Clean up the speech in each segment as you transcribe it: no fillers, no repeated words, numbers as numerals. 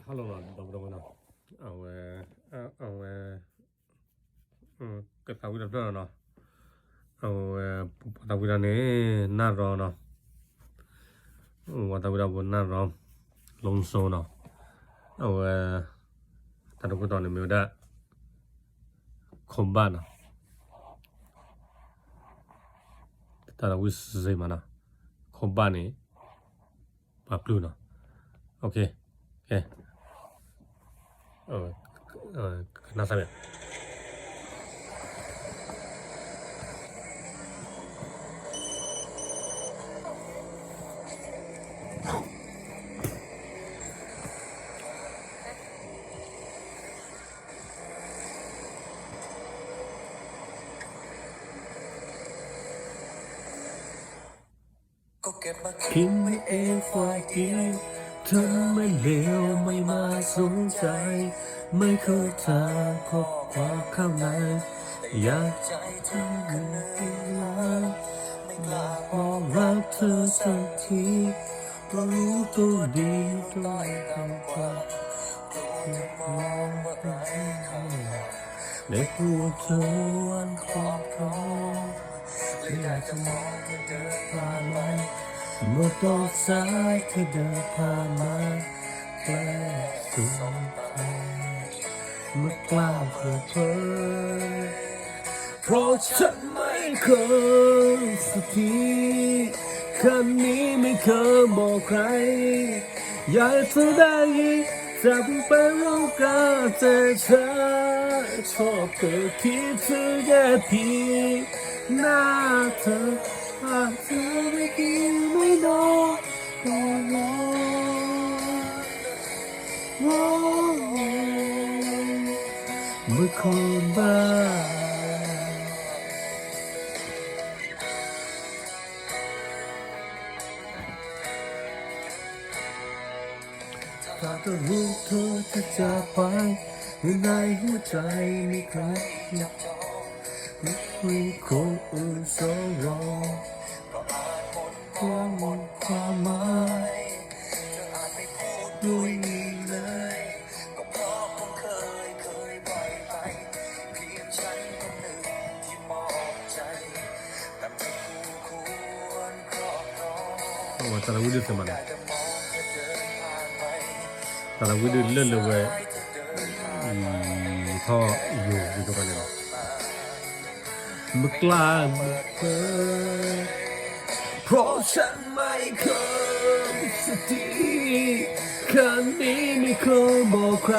Allora, dopo no. Cái tàu vi đó nó. Tàu vi này nát rồi nó. Tàu vi đó nát rồi. Lông sâu nó. Tàu cái tàu này mình đã không bán nó. Tàu vi gì mà nó. Không bán này. Bắp lu nó. Ok. Nasa ya. Kiếm mấy em phải kiếm thânไม่เลวไม่มาสนใจไม่เคยทางคบความข้างในอยากใจเธอขึ้นแล้วไม่กล้ามองรักเธอสักทีเพราะรู้ตัวดีตัวตามความตัวมองว่าไรเขาได้พูดเธอวันความพร้อมและอยากจะมองเธอเดินผ่านไปเมื่อตกสายเธอเดินผ่านมาใกล้สุดเมื่อกล้าเปิดเผยเพราะฉันไม่เคยสักทีคำนี้ไม่เคยบอกใครอยากเธอได้ยินจากไปรู้กันแต่เธอชอบเธอคิดถึงแค่เพียงหน้าเธอหากเธอไม่กินไม่นอนก็ร้องเมื่อคนบ้าถ้าก็รู้เธอจะจากไปในหัวใจไม่เคยอยากไม่มีคนอื่นสองรอก็อาจหมดความหมายเธออาจไม่พูดด้วยนี้เลยก็เพราะคงเคยปล่อยไปเพียงฉันคนหนึ่งที่มอบใจแต่ไม่คู่ควรครอบครองว่าแต่ละวิดีโอมันแต่ละวิดีโอเลื่อนเลยท่ออยู่ตรงนั้นเลยเมื่อกล้าเปิดเผยเพราะฉันไม่เคยสักทีคำนี้ไม่เคยบอกใคร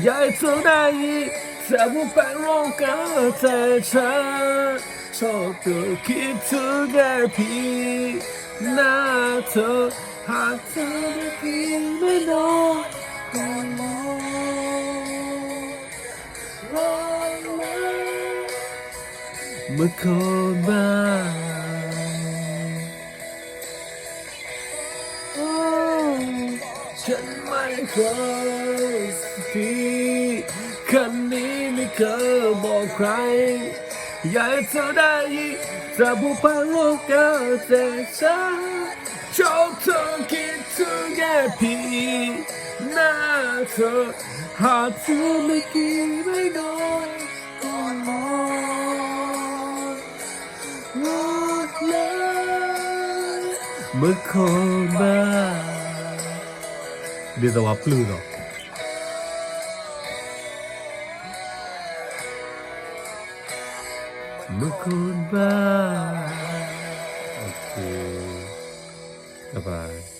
อยากเธอได้ยินแต่ว่าเป็นโรคกันแต่ฉันชอบเธอคิดถึงแค่เพียงหน้าเธอหากเธอไม่กินไม่นอนก็ร้องเมื่อคนบ้าฉันไม่เคยสักทีคำนี้ไม่เคยบอกใครอยากให้เธอได้ยินจะพูดผ่านโลกกันแต่ฉันชอบเธอคิดถึงแค่เพียงหน้าเธอหากเธอไม่กินไม่นอนก็นอนเลยเมื่อคนบ้าเดี๋ยวจะว่าปลื้มหรอเมื่อคนบ้าโอเคบ๊ายบาย